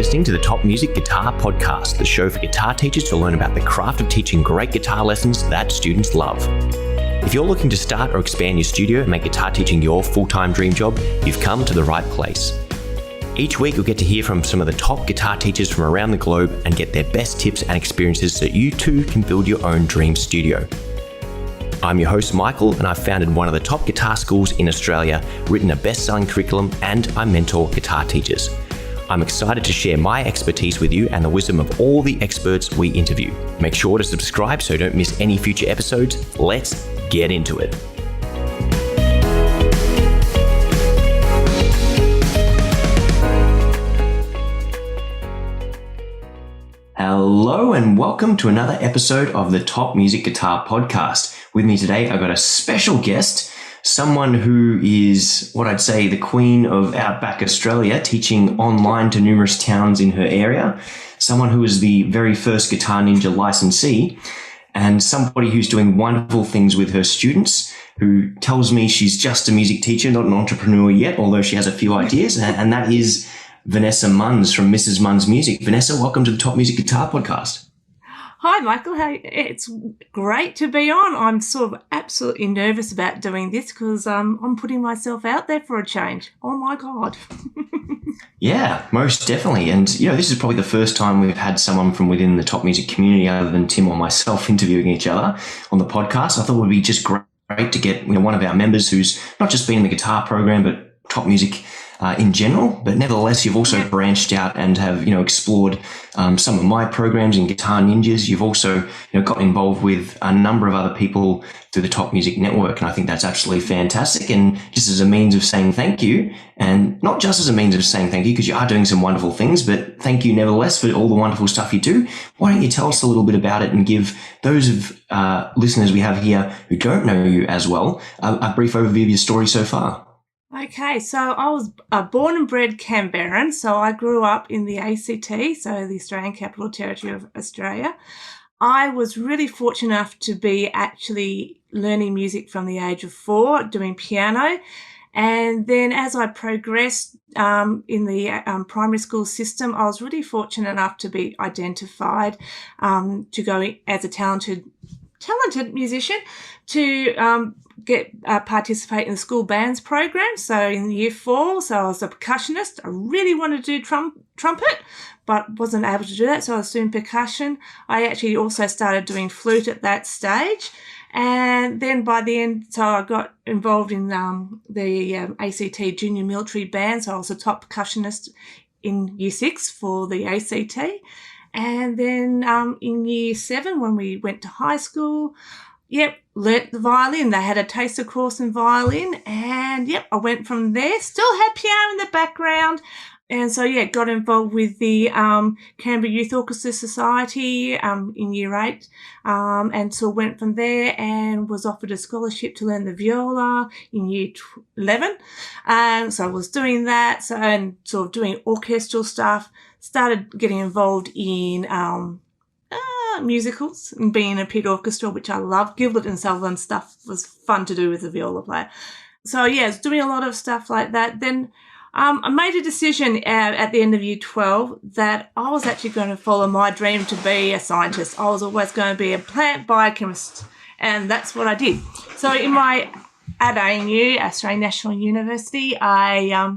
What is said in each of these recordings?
listening to the Top Music Guitar Podcast, the show for guitar teachers to learn about the craft of teaching great guitar lessons that students love. If you're looking to start or expand your studio and make guitar teaching your full-time dream job, you've come to the right place. Each week, you'll get to hear from some of the top guitar teachers from around the globe and get their best tips and experiences so you too can build your own dream studio. I'm your host, Michael, and I've founded one of the top guitar schools in Australia, written a best-selling curriculum, and I mentor guitar teachers. I'm excited to share my expertise with you and the wisdom of all the experts we interview. Make sure to subscribe so you don't miss any future episodes. Let's get into it. Hello and welcome to another episode of the Top Music Guitar Podcast. With me today, I've got a special guest, someone who is what I'd say the queen of Outback Australia, teaching online to numerous towns in her area, someone who is the very first Guitar Ninja licensee, and somebody who's doing wonderful things with her students, who tells me she's just a music teacher, not an entrepreneur yet, although she has a few ideas, and that is Vanessa Munns from Mrs. Munns Music. Vanessa, welcome to the Top Music Guitar Podcast. Hi, Michael. Hey, it's great to be on. I'm sort of absolutely nervous about doing this because I'm putting myself out there for a change. Oh, my God. Yeah, most definitely. And, this is probably the first time we've had someone from within the top music community other than Tim or myself interviewing each other on the podcast. I thought it would be just great to get one of our members who's not just been in the guitar program, but top music in general, but nevertheless, you've also branched out and have, explored some of my programs in Guitar Ninjas. You've also, got involved with a number of other people through the Top Music Network, and I think that's absolutely fantastic. And just as a means of saying thank you, and not just as a means of saying thank you, because you are doing some wonderful things, but thank you nevertheless for all the wonderful stuff you do. Why don't you tell us a little bit about it and give those of listeners we have here who don't know you as well a brief overview of your story so far? Okay, so I was born and bred Canberran, so I grew up in the ACT, so the Australian Capital Territory of Australia. I was really fortunate enough to be actually learning music from the age of 4, doing piano. And then as I progressed in the primary school system, I was really fortunate enough to be identified to go as a talented musician to participate in the school bands program. So in year 4, so I was a percussionist. I really wanted to do trumpet, but wasn't able to do that. So I was doing percussion. I actually also started doing flute at that stage. And then by the end, so I got involved in the ACT Junior Military Band. So I was a top percussionist in year 6 for the ACT. And then in year 7, when we went to high school, learnt the violin. They had a taster course in violin, and I went from there. Still had piano in the background, and so got involved with the Canberra Youth Orchestra Society in year 8, and so went from there and was offered a scholarship to learn the viola in year 11. And so I was doing that, and sort of doing orchestral stuff. Started getting involved in musicals and being in a pit orchestra, which I love. Gilbert and Sullivan stuff was fun to do with the viola player. So I was doing a lot of stuff like that. Then I made a decision at the end of year 12 that I was actually going to follow my dream to be a scientist. I was always going to be a plant biochemist, and that's what I did. So in my at ANU, Australian National University, I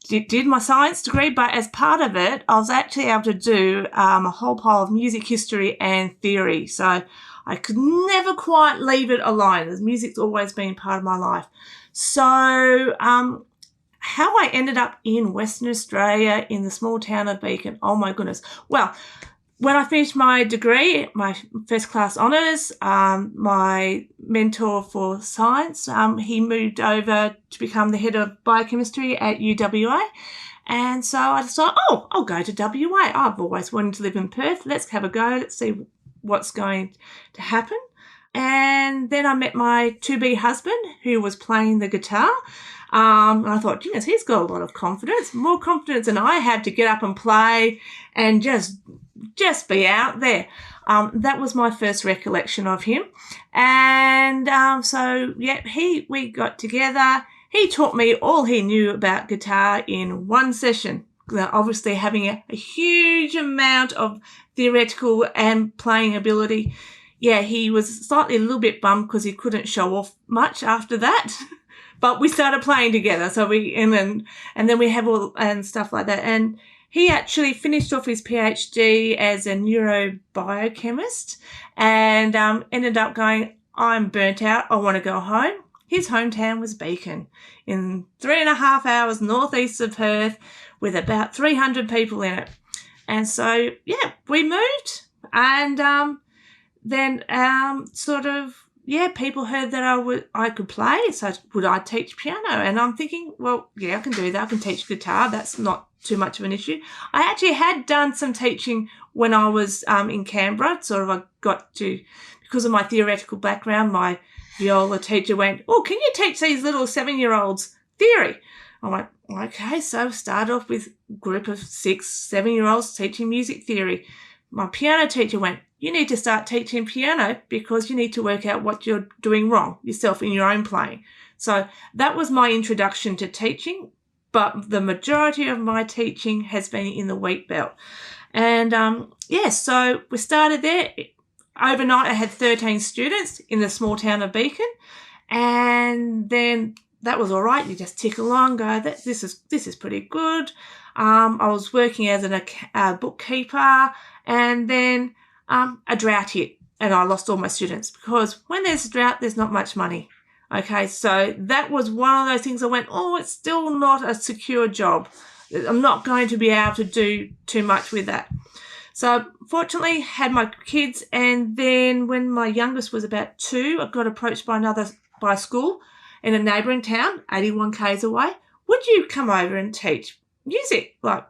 did my science degree, but as part of it, I was actually able to do a whole pile of music history and theory. So I could never quite leave it alone, as music's always been part of my life. So how I ended up in Western Australia in the small town of Beacon, oh my goodness. Well, when I finished my degree, my first class honours, my mentor for science, he moved over to become the head of biochemistry at UWA. And so I decided, I'll go to WA. I've always wanted to live in Perth. Let's have a go. Let's see what's going to happen. And then I met my to-be husband, who was playing the guitar. And I thought, goodness, he's got a lot of confidence, more confidence than I have to get up and play and just be out there. That was my first recollection of him. And we got together. He taught me all he knew about guitar in one session. obviously having a huge amount of theoretical and playing ability. Yeah, he was slightly a little bit bummed because he couldn't show off much after that. But we started playing together, and then we have all and stuff like that. And he actually finished off his PhD as a neurobiochemist and ended up going, I'm burnt out, I want to go home. His hometown was Beacon, in 3.5 hours northeast of Perth, with about 300 people in it. And so, yeah, we moved, and then people heard that I could play, so would I teach piano? And I'm thinking, well, yeah, I can do that. I can teach guitar. That's not too much of an issue. I actually had done some teaching when I was in Canberra. I got to, because of my theoretical background, my viola teacher went, oh, can you teach these little 7-year-olds theory? I'm like, okay. So started off with a group of 6, 7-year-olds teaching music theory. My piano teacher went, you need to start teaching piano because you need to work out what you're doing wrong yourself in your own playing. So that was my introduction to teaching, but the majority of my teaching has been in the wheat belt. And so we started there. Overnight, I had 13 students in the small town of Beacon, and then that was all right. You just tick along, go, this is pretty good. I was working as a bookkeeper, and then a drought hit, and I lost all my students because when there's a drought, there's not much money. Okay, so that was one of those things I went, oh, it's still not a secure job. I'm not going to be able to do too much with that. So fortunately, had my kids, and then when my youngest was about 2, I got approached by a school in a neighbouring town, 81 k's away. Would you come over and teach music, like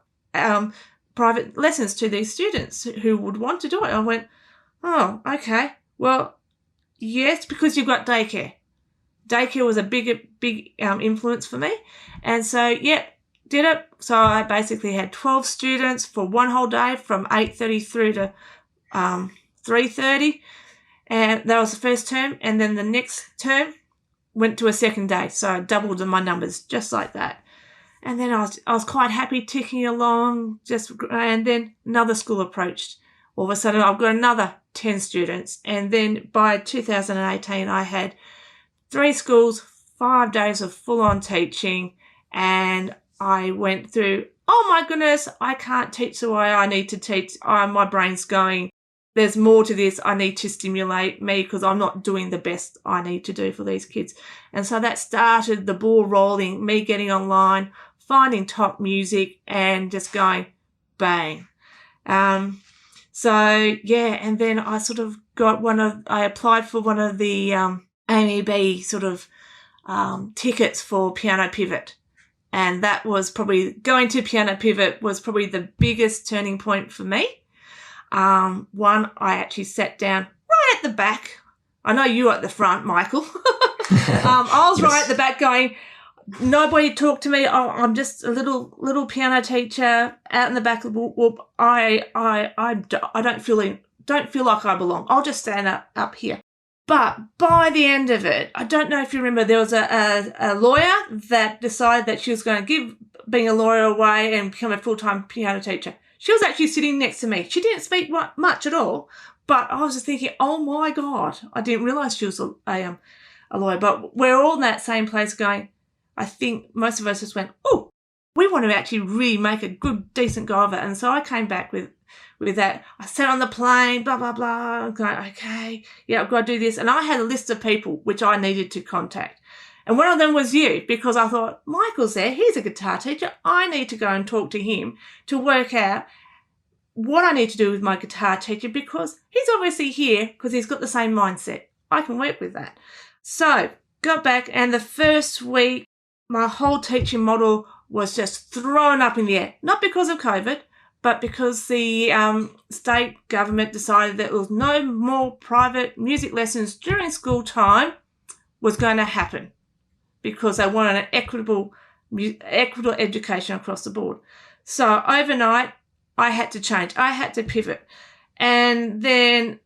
private lessons to these students who would want to do it? I went, oh, okay. Well, yes, because you've got daycare. Daycare was a big influence for me. And so, yeah, did it. So I basically had 12 students for one whole day from 8:30 through to 3:30. And that was the first term. And then the next term went to a second day. So I doubled my numbers just like that. And then I was quite happy ticking along, and then another school approached. All of a sudden, I've got another 10 students. And then by 2018, I had 3 schools, 5 days of full-on teaching, and I went through, oh my goodness, I can't teach the way I need to teach. My brain's going, there's more to this. I need to stimulate me because I'm not doing the best I need to do for these kids. And so that started the ball rolling, me getting online, finding top music, and just going bang. And then I sort of got I applied for one of the AMEB tickets for Piano Pivot. And that was probably, going to Piano Pivot was probably the biggest turning point for me. I actually sat down right at the back. I know you were at the front, Michael. I was right at the back going, nobody talked to me. Oh, I'm just a little piano teacher out in the back of the whoop. I don't feel like I belong. I'll just stand up here. But by the end of it, I don't know if you remember, there was a lawyer that decided that she was going to give being a lawyer away and become a full-time piano teacher. She was actually sitting next to me. She didn't speak much at all, but I was just thinking, oh my God, I didn't realise she was a lawyer. But we're all in that same place going, I think most of us just went, oh, we want to actually really make a good, decent go of it. And so I came back with that. I sat on the plane, blah, blah, blah. I'm going, okay, yeah, I've got to do this. And I had a list of people which I needed to contact. And one of them was you, because I thought, Michael's there, he's a guitar teacher. I need to go and talk to him to work out what I need to do with my guitar teacher, because he's obviously here because he's got the same mindset. I can work with that. So got back, and the first week, my whole teaching model was just thrown up in the air. Not because of COVID, but because the state government decided that there was no more private music lessons during school time was going to happen, because they wanted an equitable education across the board. So overnight, I had to change. I had to pivot. And then,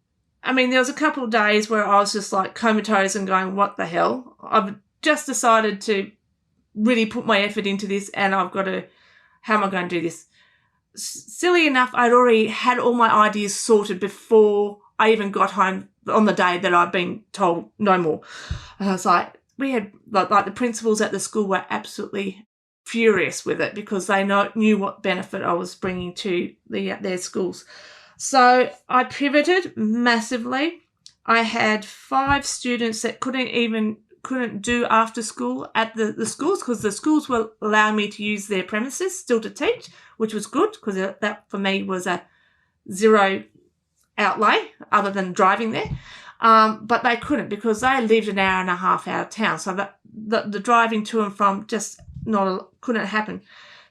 there was a couple of days where I was just like comatose and going, what the hell? I've just decided to really put my effort into this, and I've got to how am I going to do this? Silly enough, I'd already had all my ideas sorted before I even got home on the day that I'd been told no more. And I was like, we had, like the principals at the school were absolutely furious with it because they knew what benefit I was bringing to their schools. So I pivoted massively. I had 5 students that couldn't do after school at the schools because the schools were allowing me to use their premises still to teach, which was good because that for me was a zero outlay other than driving there. But they couldn't because they lived an hour and a half out of town. So the driving to and from just couldn't happen.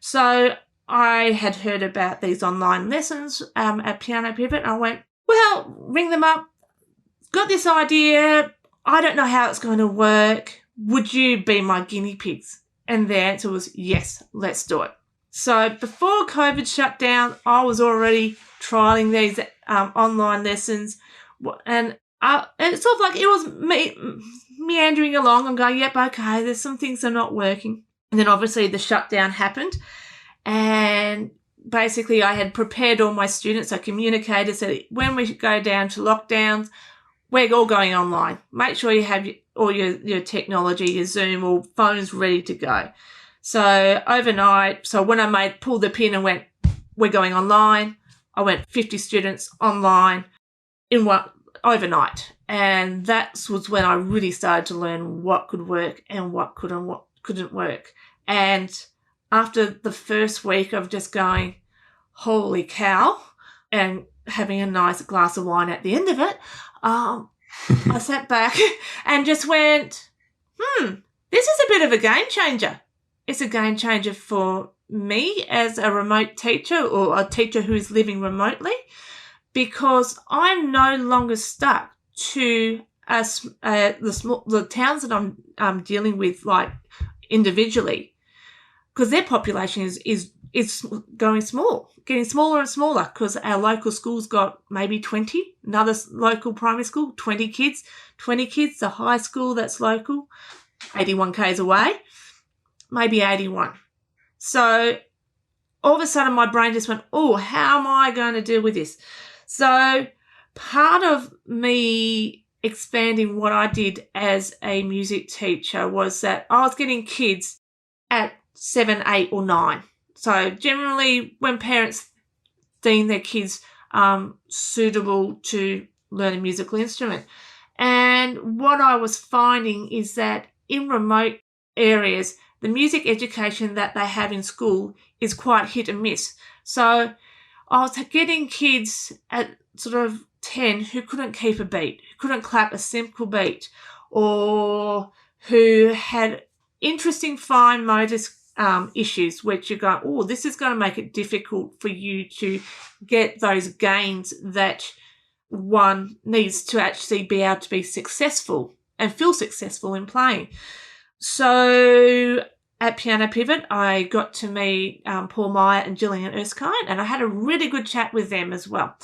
So I had heard about these online lessons at Piano Pivot, and I went, well, ring them up. Got this idea. I don't know how it's going to work. Would you be my guinea pigs? And the answer was yes, let's do it. So before COVID shut down, I was already trialing these online lessons, and it's sort of like it was me meandering along and going, yep, okay, there's some things that are not working. And then obviously the shutdown happened, and basically I had prepared all my students, I communicated, so that when we go down to lockdowns, we're all going online. Make sure you have all your technology, your Zoom or phones ready to go. So overnight, so when I pulled the pin and went, we're going online, I went 50 students online overnight. And that was when I really started to learn what could work and what couldn't work. And after the first week of just going, holy cow, and having a nice glass of wine at the end of it, I sat back and just went, this is a bit of a game changer. It's a game changer for me as a remote teacher or a teacher who is living remotely, because I'm no longer stuck to the towns that I'm dealing with, like individually, because their population is going getting smaller and smaller, because our local school's got maybe 20, another local primary school, 20 kids, the high school that's local, 81 k's away, maybe 81. So all of a sudden my brain just went, oh, how am I going to deal with this? So part of me expanding what I did as a music teacher was that I was getting kids at 7, 8 or 9. So generally when parents deem their kids suitable to learn a musical instrument. And what I was finding is that in remote areas, the music education that they have in school is quite hit and miss. So I was getting kids at sort of 10 who couldn't keep a beat, who couldn't clap a simple beat, or who had interesting fine motor issues, which you go, oh, this is going to make it difficult for you to get those gains that one needs to actually be able to be successful and feel successful in playing. So at Piano Pivot, I got to meet Paul Meyer and Gillian Erskine, and I had a really good chat with them as well.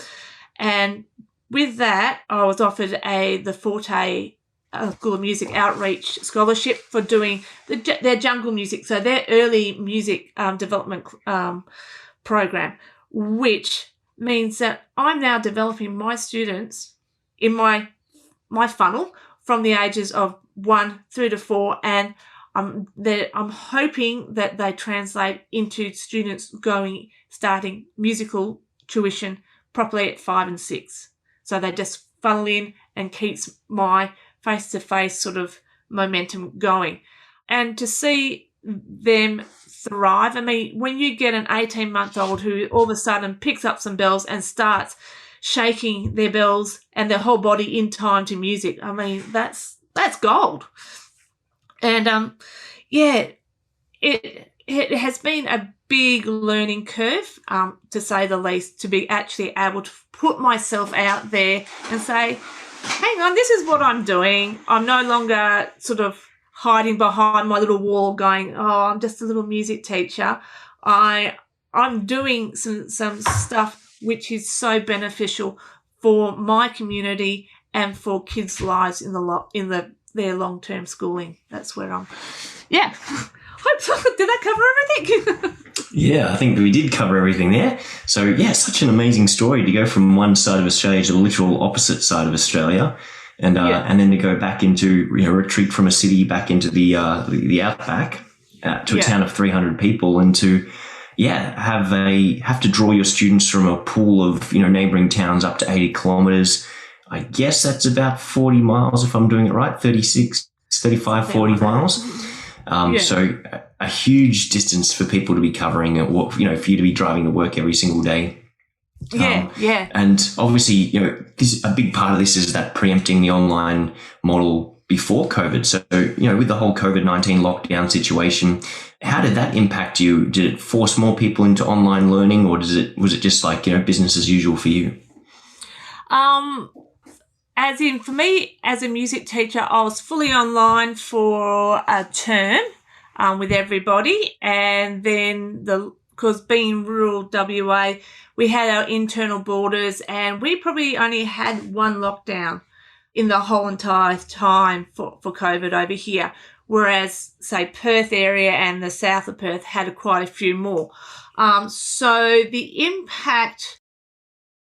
And with that, I was offered the Forte School of Music Outreach Scholarship for doing their jungle music, so their early music development program, which means that I'm now developing my students in my funnel from the ages of 1 through to 4, and I'm hoping that they translate into students starting musical tuition properly at 5 and 6. So they just funnel in and keeps my face-to-face sort of momentum going. And to see them thrive, I mean, when you get an 18-month-old who all of a sudden picks up some bells and starts shaking their bells and their whole body in time to music, I mean, that's gold. And it has been a big learning curve, to say the least, to be actually able to put myself out there and say, hang on, this is what I'm doing. I'm no longer sort of hiding behind my little wall going, oh, I'm just a little music teacher. I'm doing some stuff which is so beneficial for my community and for kids' lives in their long-term schooling. That's where Did that cover everything? Yeah, I think we did cover everything there. So, yeah, such an amazing story to go from one side of Australia to the literal opposite side of Australia, and then to go back into, retreat from a city back into the outback to a town of 300 people, and to have to draw your students from a pool of neighbouring towns up to 80 kilometres. I guess that's about 40 miles if I'm doing it right, 35, 40 miles. So a huge distance for people to be covering, for you to be driving to work every single day. And obviously, a big part of this is that preempting the online model before COVID. So, with the whole COVID-19 lockdown situation, how did that impact you? Did it force more people into online learning, or was it just like, business as usual for you? As in, for me, as a music teacher, I was fully online for a term with everybody. And then because being rural WA, we had our internal borders, and we probably only had one lockdown in the whole entire time for COVID over here. Whereas, say, Perth area and the south of Perth had quite a few more. So the impact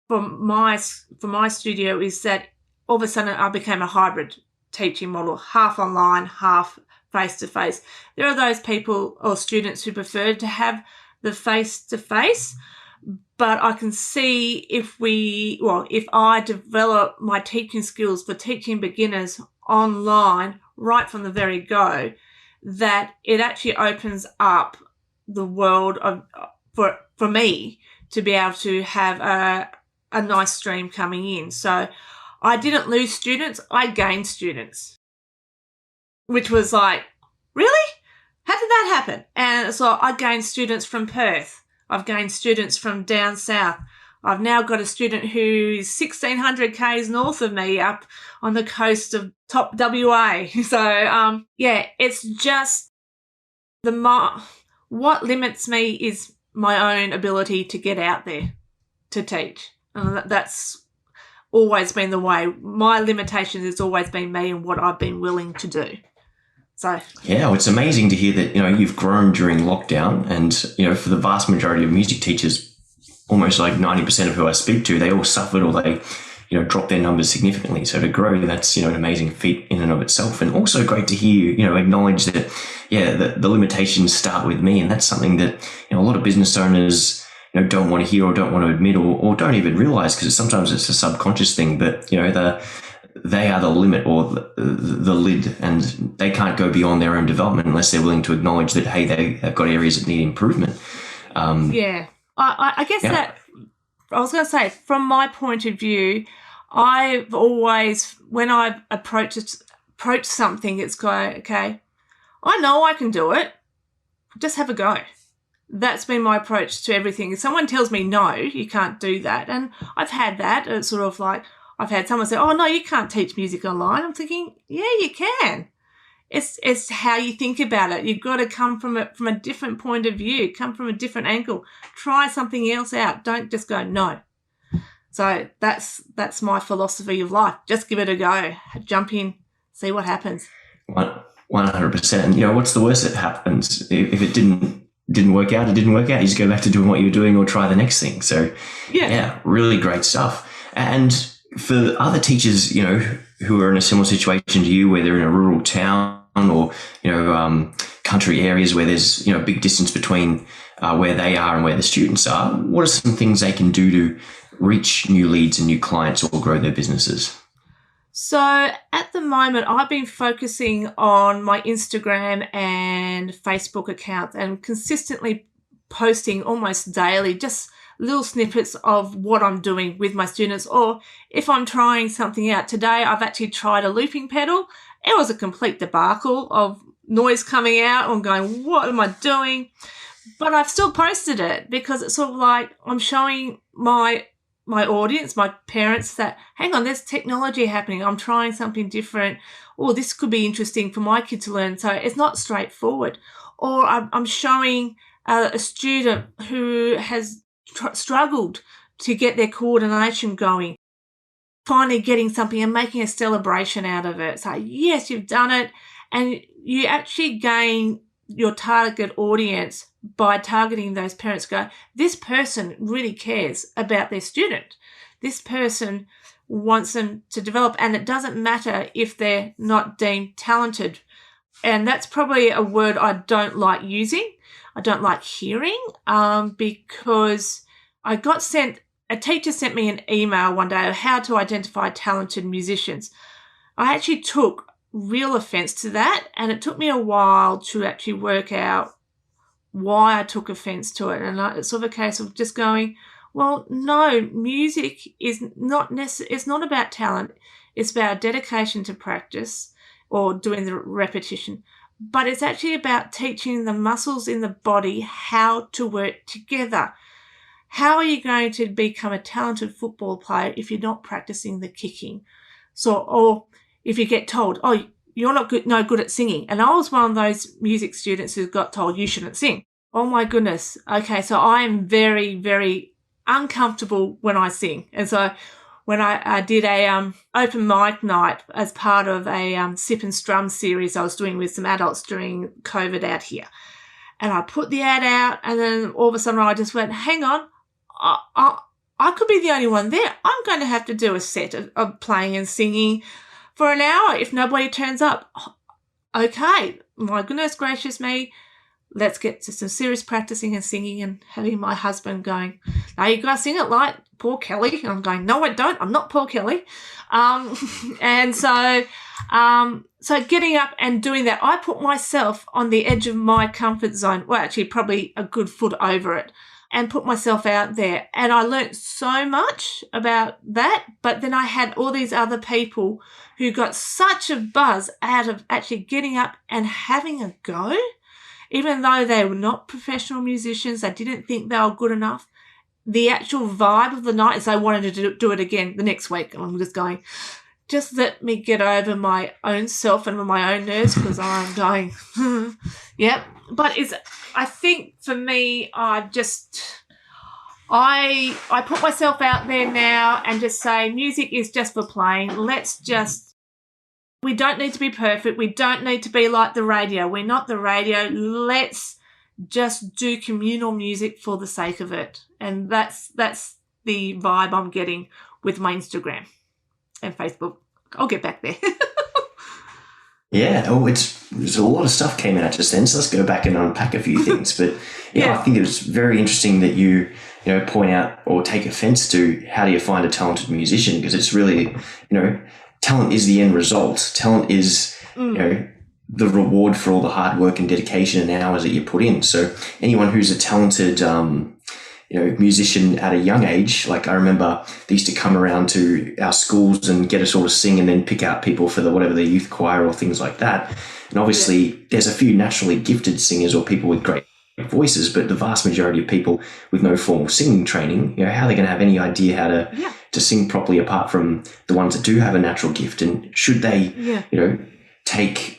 from my studio is that all of a sudden I became a hybrid teaching model, half online, half face-to-face. There are those people or students who prefer to have the face-to-face, but I can see if I develop my teaching skills for teaching beginners online right from the very go, that it actually opens up the world for me to be able to have a nice stream coming in. So I didn't lose students, I gained students, which was like, really? How did that happen? And so I gained students from Perth. I've gained students from down south. I've now got a student who's 1,600 k's north of me up on the coast of top WA. So, it's just what limits me is my own ability to get out there to teach. And that's always been the way. My limitation has always been me and what I've been willing to do. So yeah, it's amazing to hear that you've grown during lockdown, and for the vast majority of music teachers, almost like 90% of who I speak to, they all suffered or they dropped their numbers significantly. So to grow, that's an amazing feat in and of itself, and also great to hear you acknowledge that the limitations start with me, and that's something that a lot of business owners don't want to hear or don't want to admit or don't even realize, because sometimes it's a subconscious thing, but they are the limit or the lid, and they can't go beyond their own development unless they're willing to acknowledge that, hey, they've got areas that need improvement. I guess that I was going to say, from my point of view, I've always, when I've approached something, it's going, okay, I know I can do it, just have a go. That's been my approach to everything. If someone tells me, no, you can't do that, and I've had that, it's sort of like, I've had someone say, oh, no, you can't teach music online. I'm thinking, yeah, you can. It's how you think about it. You've got to come from a different point of view, come from a different angle. Try something else out. Don't just go, no. So that's my philosophy of life. Just give it a go. Jump in, see what happens. 100%. And, what's the worst that happens? If it didn't work out, it didn't work out. You just go back to doing what you were doing or try the next thing. So, yeah, really great stuff. And for other teachers, who are in a similar situation to you, where they're in a rural town or, country areas where there's, a big distance between where they are and where the students are, what are some things they can do to reach new leads and new clients or grow their businesses? So at the moment, I've been focusing on my Instagram and Facebook accounts and consistently posting almost daily, just little snippets of what I'm doing with my students, or if I'm trying something out. Today, I've actually tried a looping pedal. It was a complete debacle of noise coming out. I'm going, what am I doing? But I've still posted it because it's sort of like I'm showing my audience, my parents, that, hang on, there's technology happening. I'm trying something different. Or this could be interesting for my kid to learn. So it's not straightforward. Or I'm showing a student who has struggled to get their coordination going, finally getting something and making a celebration out of it. So yes, you've done it, and you actually gain your target audience by targeting those parents. Go, this person really cares about their student. This person wants them to develop, and it doesn't matter if they're not deemed talented. And that's probably a word I don't like using. I don't like hearing, because a teacher sent me an email one day of how to identify talented musicians. I actually took real offense to that, and it took me a while to actually work out why I took offense to it. And it's sort of a case of just going, well, no, music is not it's not about talent. It's about dedication to practice or doing the repetition. But it's actually about teaching the muscles in the body how to work together. How are you going to become a talented football player if you're not practicing the kicking? Or if you get told, oh, you're no good at singing. And I was one of those music students who got told you shouldn't sing. Oh my goodness. Okay, so I am very, very uncomfortable when I sing. And so when I did a open mic night as part of a sip and strum series I was doing with some adults during COVID out here, and I put the ad out, and then all of a sudden I just went, hang on, I could be the only one there. I'm going to have to do a set of playing and singing for an hour if nobody turns up. Okay, my goodness gracious me. Let's get to some serious practicing and singing, and having my husband going, now you got to sing it like Paul Kelly. And I'm going, no, I don't. I'm not Paul Kelly. And so getting up and doing that, I put myself on the edge of my comfort zone. Well, actually probably a good foot over it, and put myself out there. And I learnt so much about that. But then I had all these other people who got such a buzz out of actually getting up and having a go. Even though they were not professional musicians, they didn't think they were good enough. The actual vibe of the night is they wanted to do it again the next week. And I'm just going, just let me get over my own self and my own nerves, because I'm going, yep. But I think for me, I put myself out there now and just say music is just for playing. We don't need to be perfect. We don't need to be like the radio. We're not the radio. Let's just do communal music for the sake of it. And that's the vibe I'm getting with my Instagram and Facebook. I'll get back there. Yeah, there's a lot of stuff came out just then, so let's go back and unpack a few things. But yeah, I think it was very interesting that you point out or take offense to how do you find a talented musician, because it's really, talent is the end result. Talent is, the reward for all the hard work and dedication and hours that you put in. So anyone who's a talented, musician at a young age, like I remember they used to come around to our schools and get us all to sing and then pick out people for whatever the youth choir or things like that. And obviously there's a few naturally gifted singers or people with great voices, but the vast majority of people with no formal singing training, how are they going to have any idea how to sing properly apart from the ones that do have a natural gift? And should they,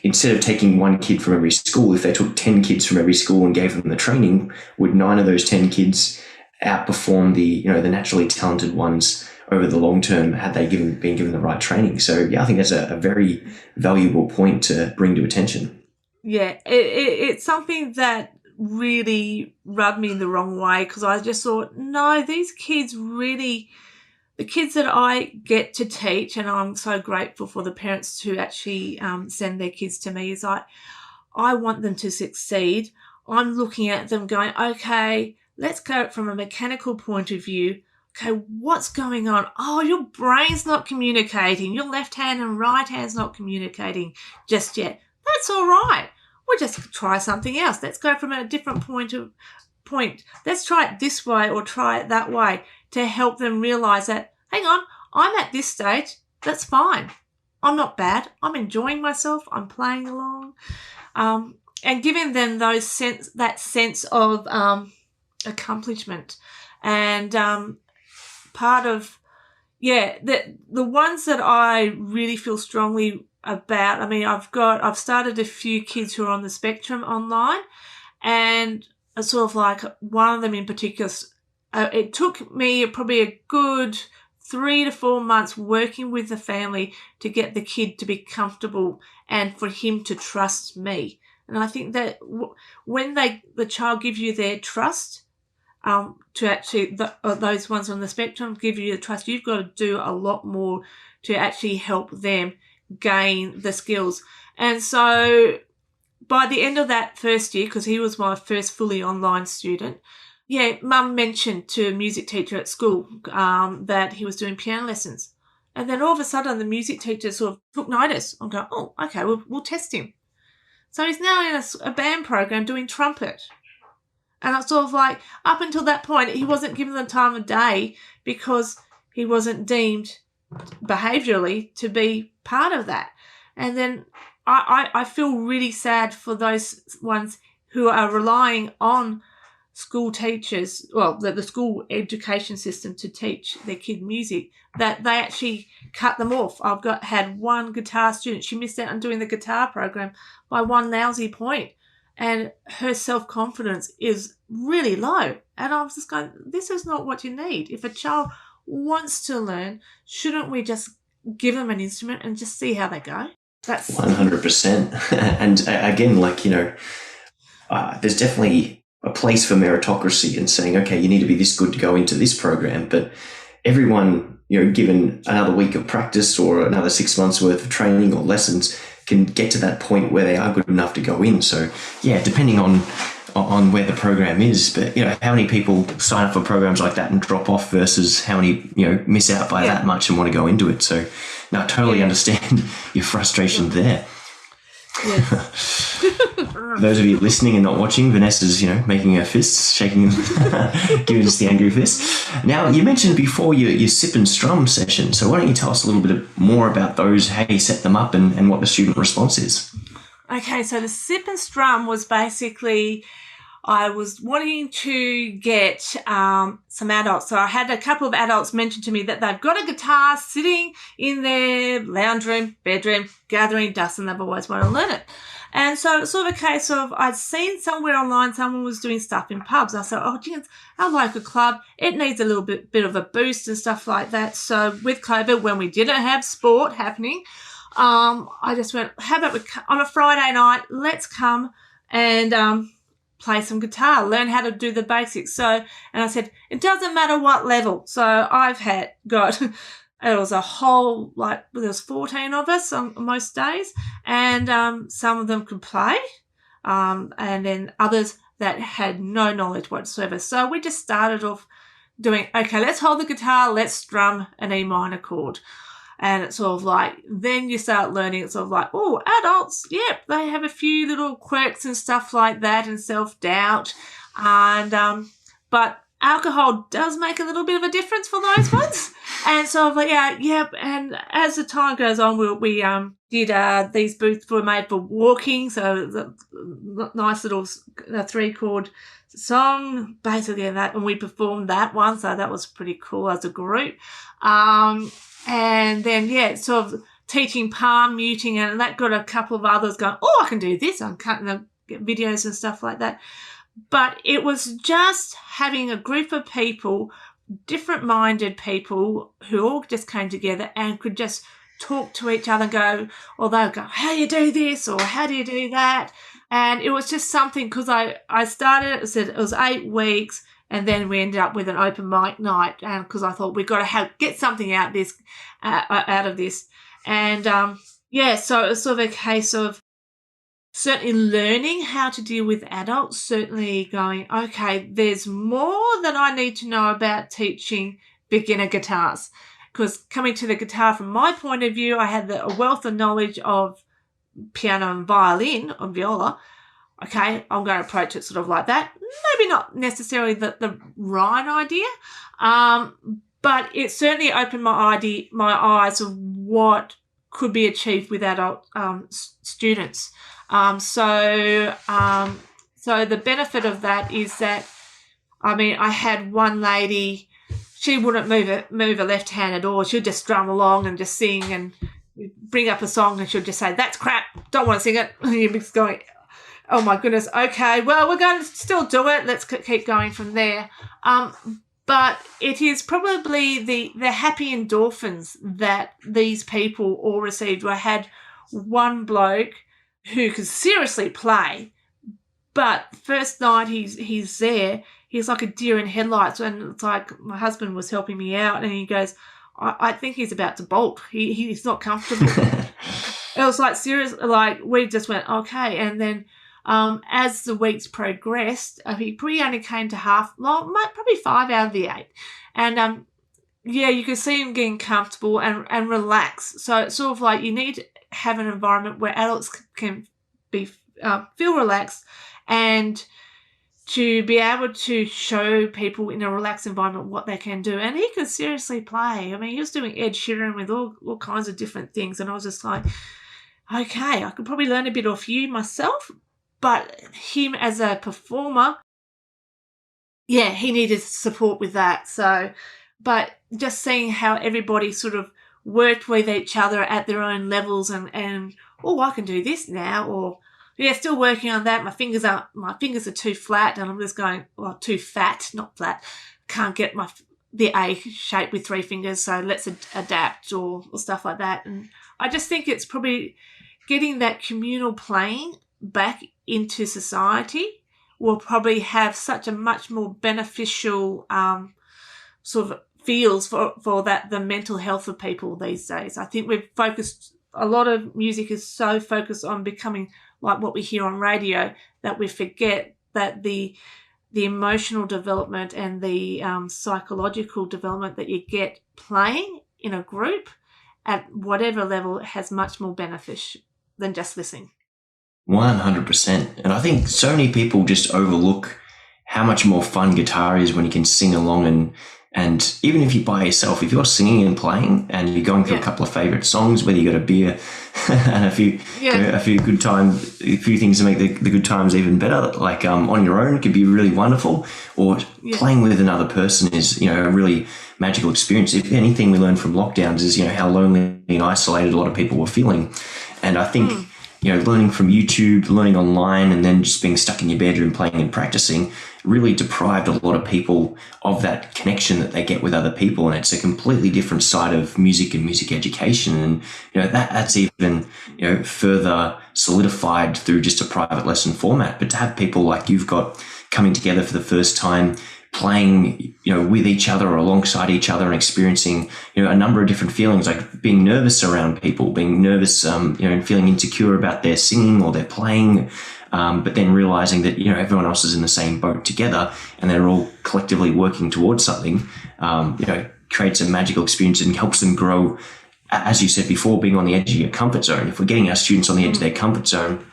instead of taking one kid from every school, if they took 10 kids from every school and gave them the training, would 9 of those 10 kids outperform the naturally talented ones over the long term had they been given the right training? So I think that's a very valuable point to bring to attention. Yeah, it's something that really rubbed me the wrong way, because I just thought, no, these kids really, the kids that I get to teach, and I'm so grateful for the parents who actually send their kids to me, is I want them to succeed. I'm looking at them going, okay, let's go from a mechanical point of view. Okay, what's going on? Oh, your brain's not communicating. Your left hand and right hand's not communicating just yet. That's all right. We'll just try something else. Let's go from a different point. Let's try it this way or try it that way, to help them realise that, hang on, I'm at this stage. That's fine. I'm not bad. I'm enjoying myself. I'm playing along. And giving them that sense of accomplishment. And part of, the ones that I really feel strongly about, I mean, I've started a few kids who are on the spectrum online, and it's sort of like one of them in particular, it took me probably a good 3 to 4 months working with the family to get the kid to be comfortable and for him to trust me. And I think that when the child gives you their trust, to actually those ones on the spectrum give you the trust, you've got to do a lot more to actually help them gain the skills. And so by the end of that first year, because he was my first fully online student, Mum mentioned to a music teacher at school that he was doing piano lessons. And then all of a sudden the music teacher sort of took notice. I'm going, oh, okay, we'll test him. So he's now in a band program doing trumpet. And I sort of like, up until that point, he wasn't given the time of day because he wasn't deemed behaviourally to be part of that. And then I feel really sad for those ones who are relying on school teachers, well, the school education system to teach their kid music, that they actually cut them off. I've had one guitar student, she missed out on doing the guitar program by one lousy point, and her self-confidence is really low. And I was just going, this is not what you need. If a child wants to learn, shouldn't we just give them an instrument and just see how they go? That's 100%. And again, there's definitely a place for meritocracy and saying, okay, you need to be this good to go into this program, but everyone, given another week of practice or another 6 months worth of training or lessons, can get to that point where they are good enough to go in. So depending on where the program is, but how many people sign up for programs like that and drop off versus how many miss out by that much and want to go into it. So I totally understand your frustration there. Yes. For those of you listening and not watching, Vanessa's, making her fists, shaking them, giving us the angry fist. Now, you mentioned before your sip and strum session. So why don't you tell us a little bit more about those, how you set them up and what the student response is? Okay, so the sip and strum was basically, I was wanting to get some adults. So I had a couple of adults mention to me that they've got a guitar sitting in their lounge room, bedroom, gathering dust, and they've always wanted to learn it. And so it's sort of a case of, I'd seen somewhere online someone was doing stuff in pubs. I thought, it's our local club. It needs a little bit of a boost and stuff like that. So with COVID, when we didn't have sport happening, I just went, how about on a Friday night, let's come and play some guitar, learn how to do the basics. So, and I said, it doesn't matter what level. So I've got it was a whole, there was 14 of us on most days, and some of them could play, and then others that had no knowledge whatsoever. So we just started off doing, okay, let's hold the guitar, let's strum an E minor chord. And it's sort of then you start learning, it's sort of adults, they have a few little quirks and stuff like that and self-doubt. And, but alcohol does make a little bit of a difference for those ones. And so and as the time goes on, we did, these booths were made for walking. So the nice little 3-chord song, basically that, and we performed that one. So that was pretty cool as a group. And then, sort of teaching palm muting, and that got a couple of others going, I can do this. I'm cutting the videos and stuff like that. But it was just having a group of people, different-minded people who all just came together and could just talk to each other and go, or they'll go, how do you do this, or how do you do that? And it was just something, because I started, it was 8 weeks, and then we ended up with an open mic night, and because I thought we've got to get something out of this. And, so it was sort of a case of certainly learning how to deal with adults, certainly going, okay, there's more that I need to know about teaching beginner guitars. Because coming to the guitar from my point of view, I had a wealth of knowledge of piano and violin, or viola. Okay, I'm going to approach it sort of like that. Maybe not necessarily the right idea, but it certainly opened my eyes of what could be achieved with adult students. So the benefit of that is that, I had one lady, she wouldn't move her left hand at all. She'd just drum along and just sing and bring up a song, and she'd just say, "That's crap, don't want to sing it." And you're just going, oh my goodness, okay, well, we're going to still do it. Let's keep going from there. But it is probably the happy endorphins that these people all received. I had one bloke who could seriously play. But first night he's there, he's like a deer in headlights. And it's like my husband was helping me out, and he goes, I think he's about to bolt. He's not comfortable. It was like serious. Like we just went okay, and then as the weeks progressed, he probably only came to probably 5 out of the 8, and you could see him getting comfortable and relax. So it's sort of like you need to have an environment where adults can be feel relaxed and to be able to show people in a relaxed environment what they can do. And he could seriously play. I mean, he was doing Ed Sheeran with all kinds of different things. And I was just like, okay, I could probably learn a bit off you myself. But him as a performer, he needed support with that. So, but just seeing how everybody sort of worked with each other at their own levels and I can do this now, or still working on that. My fingers are too flat, and I'm just going, too fat, not flat. Can't get the A shape with 3 fingers, so let's adapt or stuff like that. And I just think it's probably getting that communal playing back into society will probably have such a much more beneficial sort of feels for the mental health of people these days. I think we've focused, a lot of music is so focused on becoming like what we hear on radio that we forget that the emotional development and the psychological development that you get playing in a group at whatever level has much more benefit than just listening. 100%. And I think so many people just overlook how much more fun guitar is when you can sing along, and even if you're by yourself, if you're singing and playing and you're going through a couple of favourite songs, whether you got a beer and a few good times, a few things to make the good times even better, like on your own could be really wonderful, or playing with another person is, a really magical experience. If anything we learned from lockdowns is, how lonely and isolated a lot of people were feeling. And I think, learning from YouTube, learning online, and then just being stuck in your bedroom playing and practicing really deprived a lot of people of that connection that they get with other people. And it's a completely different side of music and music education. And, that's even, further solidified through just a private lesson format. But to have people like you've got coming together for the first time, playing, with each other or alongside each other and experiencing, a number of different feelings, like being nervous around people, being nervous, and feeling insecure about their singing or their playing, but then realizing that, everyone else is in the same boat together and they're all collectively working towards something, creates a magical experience and helps them grow. As you said before, being on the edge of your comfort zone. If we're getting our students on the edge of their comfort zone,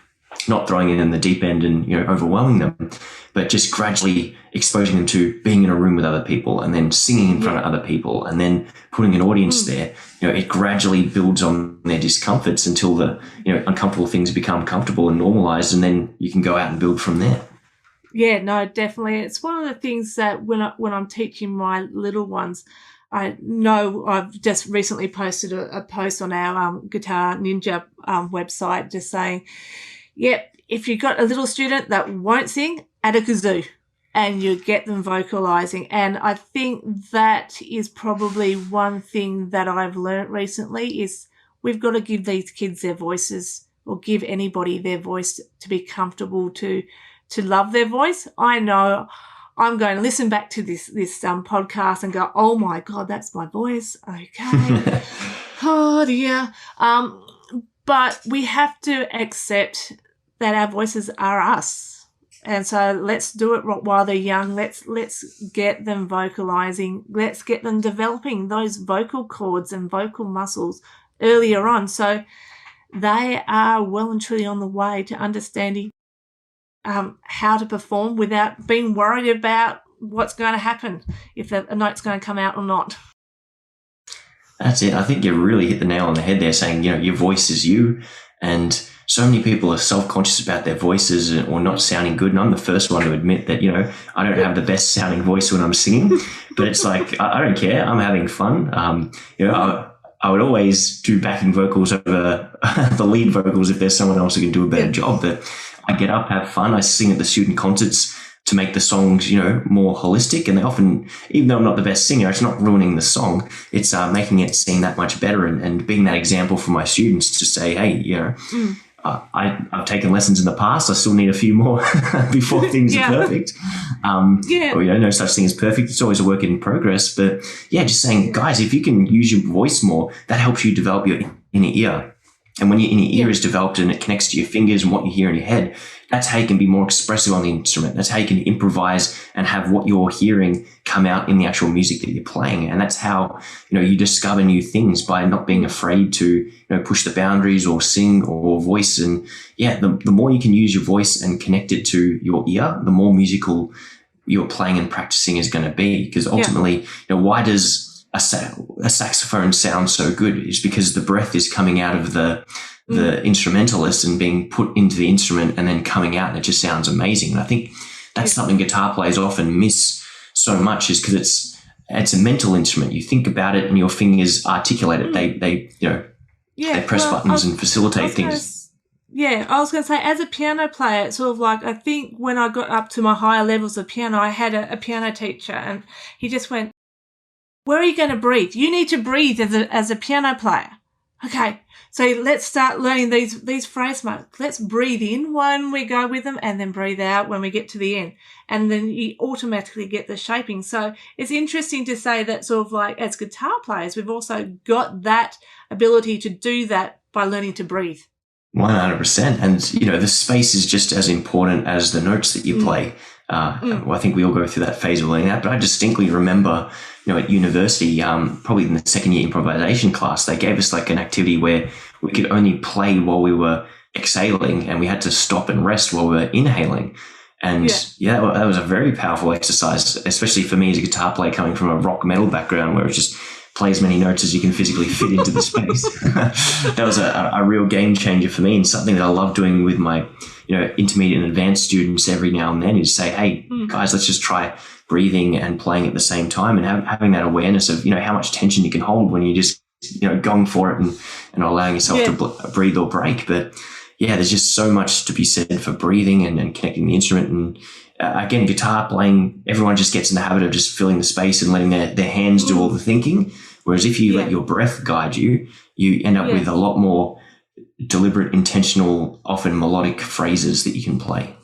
not throwing it in the deep end and, overwhelming them, but just gradually exposing them to being in a room with other people and then singing in front of other people and then putting an audience there, it gradually builds on their discomforts until the, uncomfortable things become comfortable and normalized, and then you can go out and build from there. Yeah, no, definitely. It's one of the things that when I'm teaching my little ones, I know I've just recently posted a post on our Guitar Ninja website just saying, if you've got a little student that won't sing, add a kazoo and you get them vocalizing. And I think that is probably one thing that I've learned recently is we've got to give these kids their voices, or give anybody their voice, to be comfortable to love their voice. I know I'm going to listen back to this podcast and go, oh my God, that's my voice. Okay. Oh dear. But we have to accept that our voices are us. And so let's do it while they're young. Let's get them vocalizing. Let's get them developing those vocal cords and vocal muscles earlier on, so they are well and truly on the way to understanding how to perform without being worried about what's going to happen, if a note's going to come out or not. That's it. I think you really hit the nail on the head there, saying, your voice is you. And so many people are self-conscious about their voices or not sounding good. And I'm the first one to admit that, I don't have the best sounding voice when I'm singing, but it's like, I don't care. I'm having fun. I would always do backing vocals over the lead vocals if there's someone else who can do a better job. But I get up, have fun. I sing at the student concerts to make the songs, more holistic. And they often, even though I'm not the best singer, it's not ruining the song. It's making it seem that much better and being that example for my students to say, hey, I've taken lessons in the past. I still need a few more before things are perfect. Or, no such thing as perfect. It's always a work in progress. But just saying, guys, if you can use your voice more, that helps you develop your inner ear. And when your inner ear is developed and it connects to your fingers and what you hear in your head, that's how you can be more expressive on the instrument. That's how you can improvise and have what you're hearing come out in the actual music that you're playing. And that's how, you discover new things by not being afraid to, push the boundaries or sing or voice. And the more you can use your voice and connect it to your ear, the more musical your playing and practicing is going to be. Because ultimately, why does a saxophone sound so good? Is because the breath is coming out of the instrumentalist and being put into the instrument and then coming out, and it just sounds amazing. And I think that's something guitar players often miss so much, is because it's a mental instrument. You think about it and your fingers articulate it. They press buttons and facilitate things. I was going to say, as a piano player, it's sort of like, I think when I got up to my higher levels of piano, I had a piano teacher, and he just went, "Where are you going to breathe? You need to breathe as a piano player. Okay, so let's start learning these phrase marks. Let's breathe in when we go with them, and then breathe out when we get to the end. And then you automatically get the shaping." So it's interesting to say that sort of like as guitar players, we've also got that ability to do that by learning to breathe. 100%. And, the space is just as important as the notes that you play. Well, I think we all go through that phase of learning that, but I distinctly remember, at university, probably in the second year improvisation class, they gave us like an activity where we could only play while we were exhaling, and we had to stop and rest while we were inhaling. And that was a very powerful exercise, especially for me as a guitar player coming from a rock metal background where it just play as many notes as you can physically fit into the space. That was a real game changer for me, and something that I love doing with my intermediate and advanced students every now and then is say, hey, guys, let's just try breathing and playing at the same time, and having that awareness of, how much tension you can hold when you just, going for it and allowing yourself to breathe or break. But there's just so much to be said for breathing and connecting the instrument. And again, guitar playing, everyone just gets in the habit of just filling the space and letting their hands do all the thinking. Whereas if you let your breath guide you, you end up with a lot more deliberate, intentional, often melodic phrases that you can play.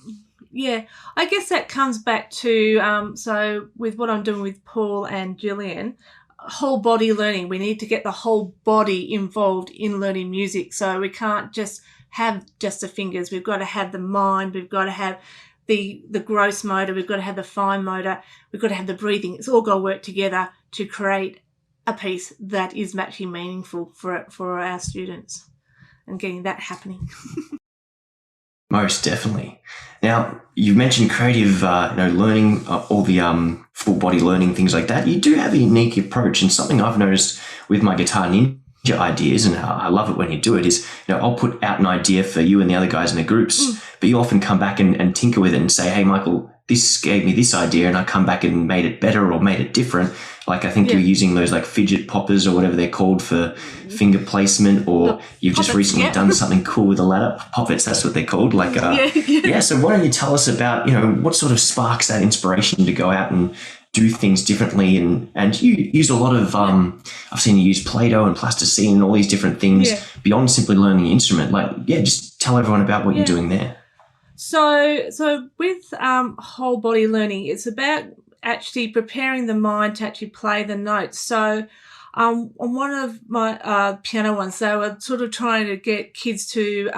Yeah, I guess that comes back to, so with what I'm doing with Paul and Gillian, whole body learning. We need to get the whole body involved in learning music. So we can't just have just the fingers. We've got to have the mind. We've got to have the gross motor. We've got to have the fine motor. We've got to have the breathing. It's all got to work together to create a piece that is actually meaningful for our students, and getting that happening. Most definitely. Now, you've mentioned creative, learning, all the full body learning, things like that. You do have a unique approach, and something I've noticed with my Guitar Ninja ideas, and I love it when you do it, is, I'll put out an idea for you and the other guys in the groups, but you often come back and tinker with it and say, hey, Michael, this gave me this idea, and I come back and made it better or made it different. Like I think you're using those like fidget poppers or whatever they're called for finger placement, or you've just recently done something cool with a ladder. Poppets, that's what they're called. Like, so why don't you tell us about, what sort of sparks that inspiration to go out and do things differently? And you use a lot of, I've seen you use Play-Doh and plasticine and all these different things beyond simply learning the instrument. Like, just tell everyone about what you're doing there. So with whole body learning, it's about actually preparing the mind to actually play the notes. So on one of my piano ones, they were sort of trying to get kids to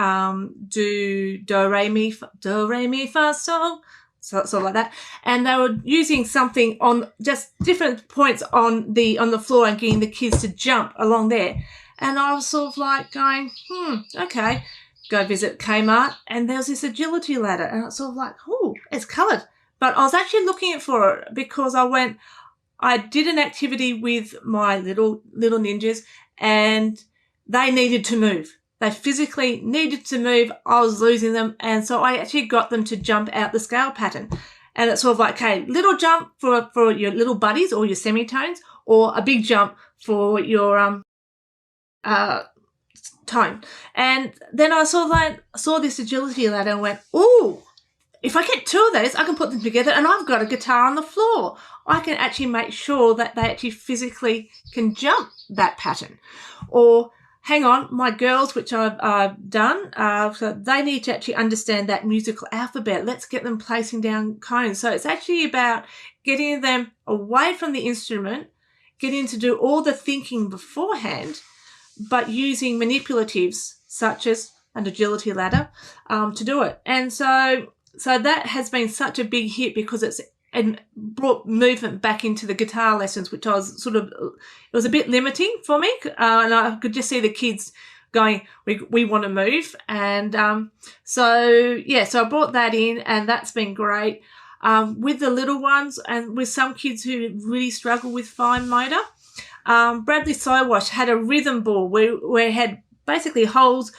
do do, re, mi, fa, sol, sort of like that. And they were using something on just different points on the floor and getting the kids to jump along there. And I was sort of like going, okay. Go visit Kmart, and there was this agility ladder, and it's sort of like, it's coloured. But I was actually looking for it because I did an activity with my little ninjas, and they needed to move. They physically needed to move. I was losing them, and so I actually got them to jump out the scale pattern. And it's sort of like, okay, little jump for your little buddies or your semitones, or a big jump for your tone. And then I sort of like saw this agility ladder and went, if I get two of those, I can put them together and I've got a guitar on the floor. I can actually make sure that they actually physically can jump that pattern. Or hang on, my girls, which I've done, so they need to actually understand that musical alphabet. Let's get them placing down cones. So it's actually about getting them away from the instrument, getting to do all the thinking beforehand, but using manipulatives such as an agility ladder to do it. And so that has been such a big hit because it's and brought movement back into the guitar lessons, which I was it was a bit limiting for me. And I could just see the kids going, we want to move. And so I brought that in, and that's been great. With the little ones and with some kids who really struggle with fine motor, Bradley Sowash had a rhythm ball where it had basically holes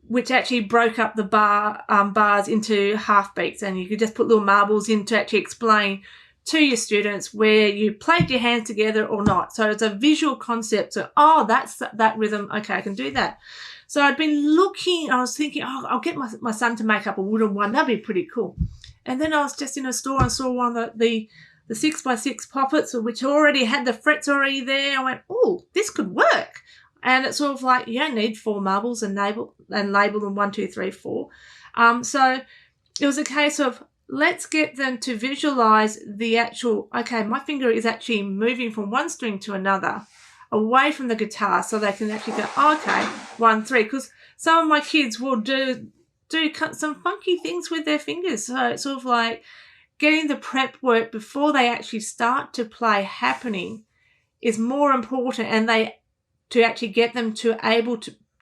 which actually broke up the bars into half beats, and you could just put little marbles in to actually explain to your students where you played your hands together or not. So it's a visual concept. So, that's that rhythm. Okay, I can do that. So I was thinking, I'll get my son to make up a wooden one. That'd be pretty cool. And then I was just in a store and saw one of the 6x6 poppets, which already had the frets already there. I went, this could work. And it's sort of like, you don't need 4 marbles and label them 1, 2, 3, 4. So it was a case of, let's get them to visualize the actual, okay, my finger is actually moving from one string to another away from the guitar, so they can actually go, okay, 1, 3. Because some of my kids will do some funky things with their fingers. So it's sort of like getting the prep work before they actually start to play happening is more important, and to actually get them to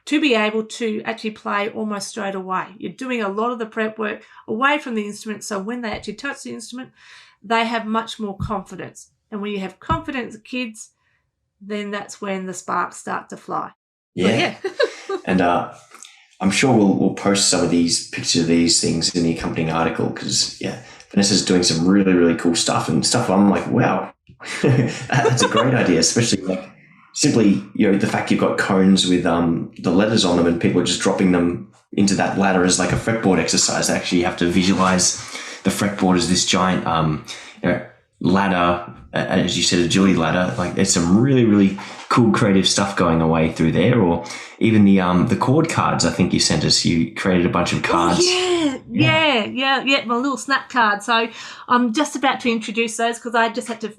be able to actually play almost straight away. You're doing a lot of the prep work away from the instrument, so when they actually touch the instrument, they have much more confidence. And when you have confidence, kids, then that's when the sparks start to fly. Yeah. And I'm sure we'll post some of these pictures of these things in the accompanying article because, Vanessa's doing some really, really cool stuff and stuff. I'm like, wow, that's a great idea, especially like simply, the fact you've got cones with the letters on them and people are just dropping them into that ladder as like a fretboard exercise. Actually, you have to visualize the fretboard as this giant ladder, as you said, agility ladder. Like there's some really, really cool creative stuff going away through there. Or even the chord cards I think you sent us. You created a bunch of cards. Yeah, my little snap card. So I'm just about to introduce those because I just had to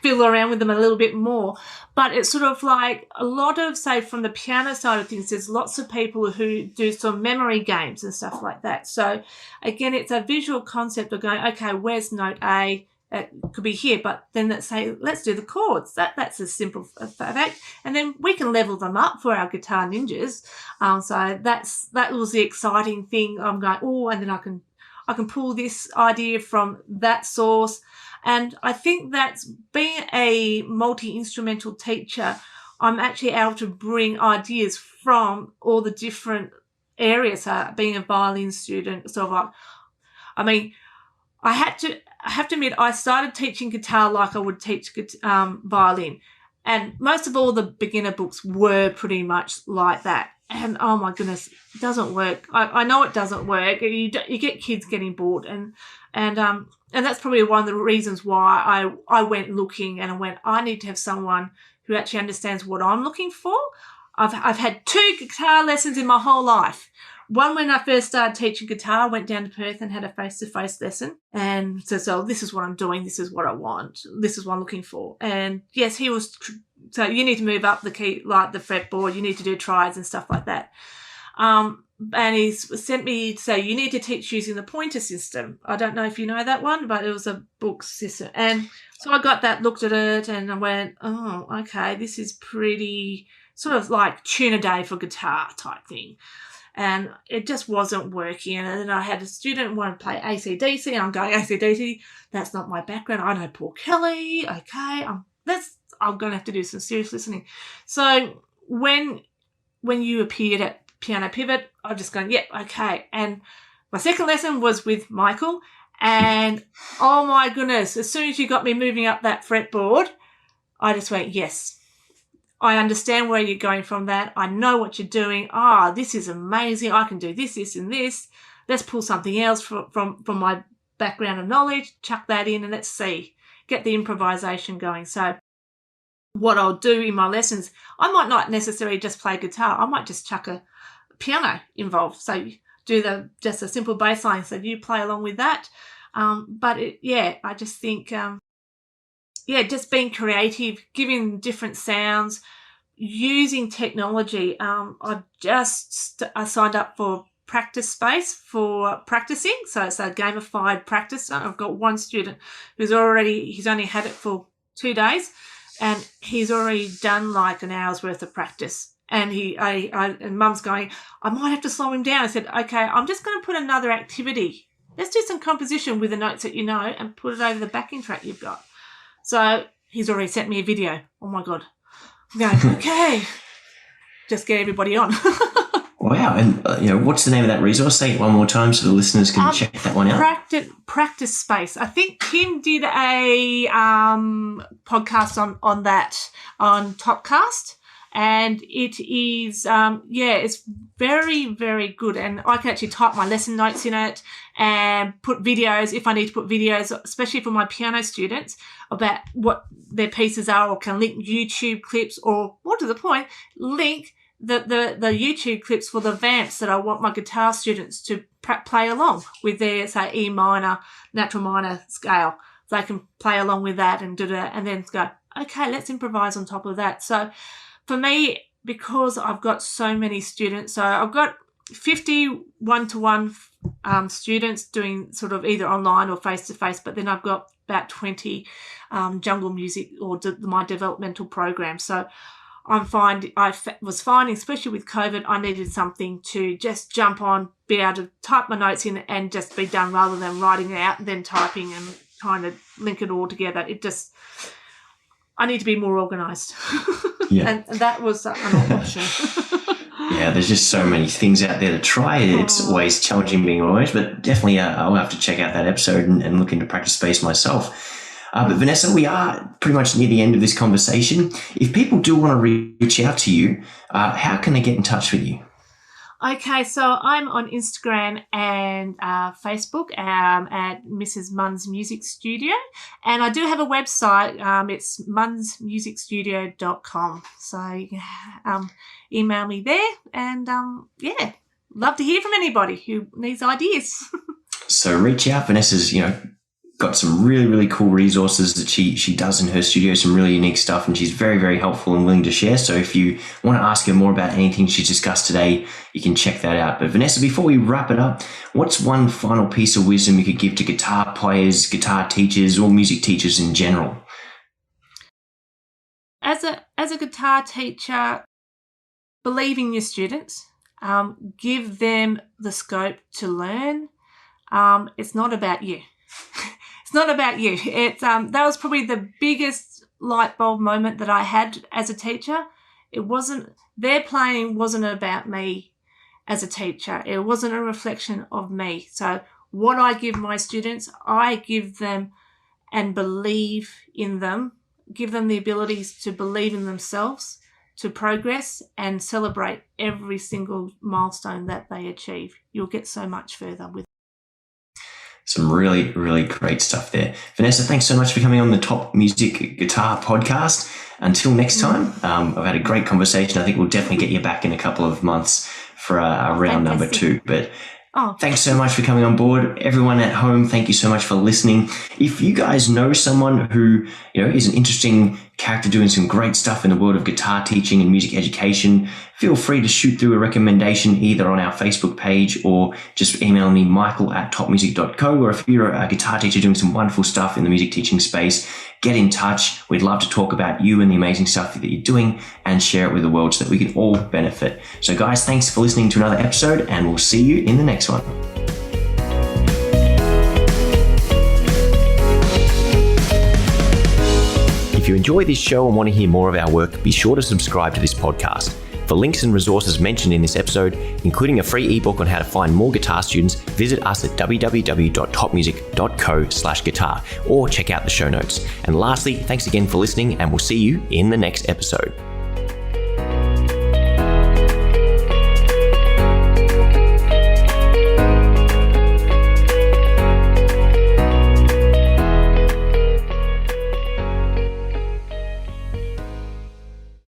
fiddle around with them a little bit more. But it's sort of like a lot of, say, from the piano side of things, there's lots of people who do some memory games and stuff like that. So again, it's a visual concept of going, okay, where's note A? It could be here, but then let's do the chords. That's a simple fact. And then we can level them up for our guitar ninjas. So that was the exciting thing. I'm going, and then I can pull this idea from that source. And I think that's being a multi-instrumental teacher, I'm actually able to bring ideas from all the different areas. Being a violin student, sort of like, I have to admit, I started teaching guitar like I would teach violin. And most of all the beginner books were pretty much like that. And oh my goodness, it doesn't work. I know it doesn't work. You get kids getting bored, and that's probably one of the reasons why I went looking, and I need to have someone who actually understands what I'm looking for. I've had 2 guitar lessons in my whole life. One, when I first started teaching guitar, I went down to Perth and had a face-to-face lesson, and so this is what I'm doing, this is what I want, this is what I'm looking for. And yes, he was. So you need to move up the key, like the fretboard, you need to do triads and stuff like that. And he's sent me to say, you need to teach using the pointer system. I don't know if you know that one, but it was a book system. And so I got that, looked at it, and I went, oh, okay, this is pretty sort of like tune a day for guitar type thing. And it just wasn't working. And then I had a student want to play AC/DC, and I'm going, AC/DC, that's not my background. I know Paul Kelly. Okay, I'm going to have to do some serious listening. So when you appeared at Piano Pivot, I'm just going, yep, okay. And my second lesson was with Michael, and oh my goodness, as soon as you got me moving up that fretboard, I just went, yes, I understand where you're going from that. I know what you're doing. This is amazing. I can do this, this, and this. Let's pull something else from my background of knowledge, chuck that in, and let's see, get the improvisation going. So what I'll do in my lessons, I might not necessarily just play guitar. I might just chuck a piano involved. So do just a simple bass line. So you play along with that. I just think, just being creative, giving different sounds, using technology. I signed up for Practice Space for practicing. So it's a gamified practice. I've got one student he's only had it for 2 days, and he's already done like an hour's worth of practice. And and Mum's going, I might have to slow him down. I said, okay, I'm just going to put another activity. Let's do some composition with the notes that you know and put it over the backing track you've got. So he's already sent me a video. Oh my God. I'm going, okay, just get everybody on. Wow. And, what's the name of that resource? Say it one more time so the listeners can check that one out. Practice Space. I think Kim did a podcast on that on Topcast. And it is, it's very, very good. And I can actually type my lesson notes in it and put videos, if I need to put videos, especially for my piano students, about what their pieces are, or can link YouTube clips, or more to the point, link the YouTube clips for the vamps that I want my guitar students to play along with their, say, E minor, natural minor scale. So they can play along with that and do that, and then go, okay, let's improvise on top of that. So for me, because I've got so many students, so I've got 50 one-to-one students doing sort of either online or face-to-face, but then I've got about 20 jungle music or my developmental program. So I was finding, especially with COVID, I needed something to just jump on, be able to type my notes in and just be done, rather than writing it out and then typing and trying to link it all together. I need to be more organised. Yeah. and that was an option. Yeah, there's just so many things out there to try. It's always challenging being organised, but definitely I'll have to check out that episode and look into Practice Space myself. But Vanessa, we are pretty much near the end of this conversation. If people do want to reach out to you, how can they get in touch with you? Okay, so I'm on Instagram and Facebook at Mrs. Munns Music Studio. And I do have a website. It's munnsmusicstudio.com. So you can email me there. And, love to hear from anybody who needs ideas. So reach out. Vanessa's, got some really, really cool resources that she does in her studio, some really unique stuff, and she's very, very helpful and willing to share. So if you want to ask her more about anything she's discussed today, you can check that out. But Vanessa, before we wrap it up, what's one final piece of wisdom you could give to guitar players, guitar teachers, or music teachers in general? As a guitar teacher, believe in your students. Give them the scope to learn. It's not about you. It's not about you. That was probably the biggest light bulb moment that I had as a teacher. Their playing wasn't about me as a teacher. It wasn't a reflection of me. So what I give my students, I give them and believe in them, give them the abilities to believe in themselves, to progress and celebrate every single milestone that they achieve. You'll get so much further with some really, really great stuff there. Vanessa, thanks so much for coming on the Top Music Guitar podcast. Until next time, I've had a great conversation. I think we'll definitely get you back in a couple of months for a round number 2. But thanks so much for coming on board. Everyone at home, thank you so much for listening. If you guys know someone who is an interesting character doing some great stuff in the world of guitar teaching and music education, feel free to shoot through a recommendation either on our Facebook page or just email me, michael@topmusic.co. Or if you're a guitar teacher doing some wonderful stuff in the music teaching space, get in touch. We'd love to talk about you and the amazing stuff that you're doing and share it with the world so that we can all benefit. So guys, thanks for listening to another episode, and we'll see you in the next one. If you enjoy this show and want to hear more of our work, be sure to subscribe to this podcast. For links and resources mentioned in this episode, including a free ebook on how to find more guitar students, visit us at www.topmusic.co/guitar or check out the show notes. And lastly, thanks again for listening, and we'll see you in the next episode.